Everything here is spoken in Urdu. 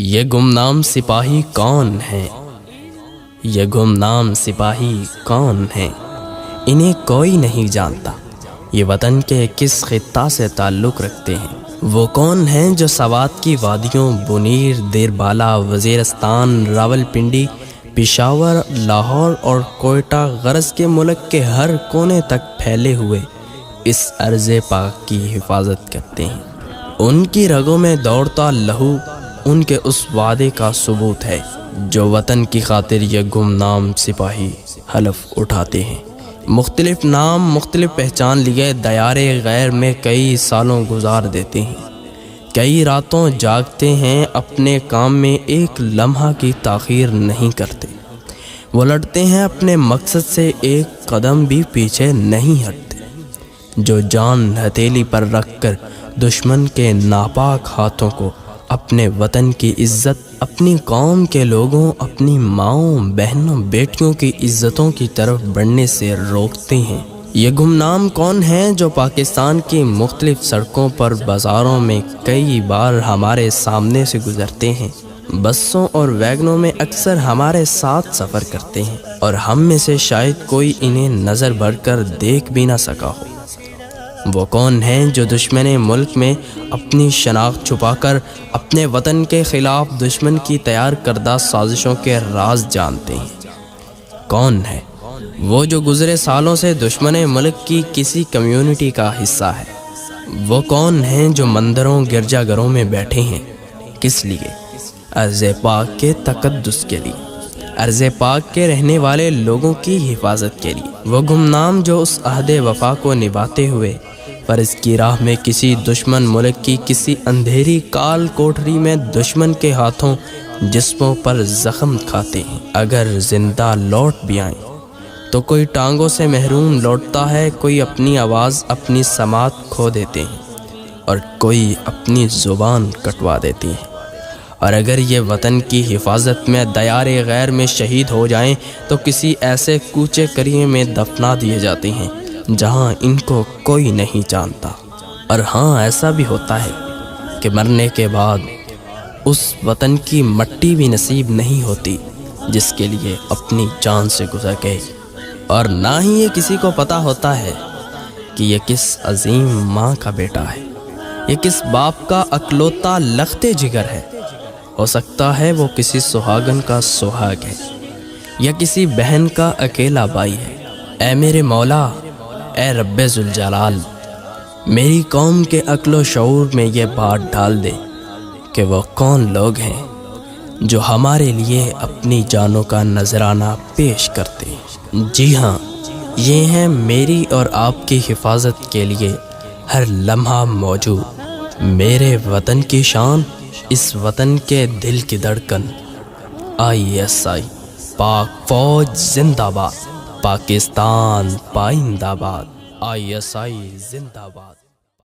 یہ گمنام سپاہی کون ہیں؟ یہ گمنام سپاہی کون ہیں؟ انہیں کوئی نہیں جانتا، یہ وطن کے کس خطہ سے تعلق رکھتے ہیں؟ وہ کون ہیں جو سوات کی وادیوں بنیر، دیر بالا، وزیرستان، راول پنڈی، پشاور، لاہور اور کوئٹہ غرض کے ملک کے ہر کونے تک پھیلے ہوئے اس ارض پاک کی حفاظت کرتے ہیں؟ ان کی رگوں میں دوڑتا لہو ان کے اس وعدے کا ثبوت ہے جو وطن کی خاطر یہ گمنام سپاہی حلف اٹھاتے ہیں۔ مختلف نام، مختلف پہچان لیے دیارے غیر میں کئی سالوں گزار دیتے ہیں، کئی راتوں جاگتے ہیں، اپنے کام میں ایک لمحہ کی تاخیر نہیں کرتے۔ وہ لڑتے ہیں اپنے مقصد سے، ایک قدم بھی پیچھے نہیں ہٹتے۔ جو جان ہتھیلی پر رکھ کر دشمن کے ناپاک ہاتھوں کو اپنے وطن کی عزت، اپنی قوم کے لوگوں، اپنی ماؤں، بہنوں، بیٹیوں کی عزتوں کی طرف بڑھنے سے روکتے ہیں۔ یہ گمنام کون ہیں جو پاکستان کی مختلف سڑکوں پر، بازاروں میں کئی بار ہمارے سامنے سے گزرتے ہیں، بسوں اور ویگنوں میں اکثر ہمارے ساتھ سفر کرتے ہیں، اور ہم میں سے شاید کوئی انہیں نظر بھر کر دیکھ بھی نہ سکا ہو؟ وہ کون ہیں جو دشمن ملک میں اپنی شناخت چھپا کر اپنے وطن کے خلاف دشمن کی تیار کردہ سازشوں کے راز جانتے ہیں؟ کون ہے وہ جو گزرے سالوں سے دشمن ملک کی کسی کمیونٹی کا حصہ ہے؟ وہ کون ہیں جو مندروں، گرجا گھروں میں بیٹھے ہیں؟ کس لیے؟ ارض پاک کے تقدس کے لیے، ارض پاک کے رہنے والے لوگوں کی حفاظت کے لیے۔ وہ گمنام جو اس عہد وفا کو نبھاتے ہوئے فرض کی راہ میں کسی دشمن ملک کی کسی اندھیری کال کوٹری میں دشمن کے ہاتھوں جسموں پر زخم کھاتے ہیں، اگر زندہ لوٹ بھی آئیں تو کوئی ٹانگوں سے محروم لوٹتا ہے، کوئی اپنی آواز، اپنی سماعت کھو دیتے ہیں، اور کوئی اپنی زبان کٹوا دیتی ہے۔ اور اگر یہ وطن کی حفاظت میں دیار غیر میں شہید ہو جائیں تو کسی ایسے کوچے کریے میں دفنا دیے جاتے ہیں جہاں ان کو کوئی نہیں جانتا۔ اور ہاں، ایسا بھی ہوتا ہے کہ مرنے کے بعد اس وطن کی مٹی بھی نصیب نہیں ہوتی جس کے لیے اپنی جان سے گزر گئے، اور نہ ہی یہ کسی کو پتہ ہوتا ہے کہ یہ کس عظیم ماں کا بیٹا ہے، یہ کس باپ کا اکلوتا لخت جگر ہے۔ ہو سکتا ہے وہ کسی سہاگن کا سہاگ ہے، یا کسی بہن کا اکیلا بھائی ہے۔ اے میرے مولا، اے رب ذوالجلال، میری قوم کے عقل و شعور میں یہ بات ڈال دے کہ وہ کون لوگ ہیں جو ہمارے لیے اپنی جانوں کا نذرانہ پیش کرتے ہیں۔ جی ہاں، یہ ہیں میری اور آپ کی حفاظت کے لیے ہر لمحہ موجود میرے وطن کی شان، اس وطن کے دل کی دھڑکن۔ ISI پاک فوج زندہ باد، پاکستان پائندہ باد، ISI زندہ باد۔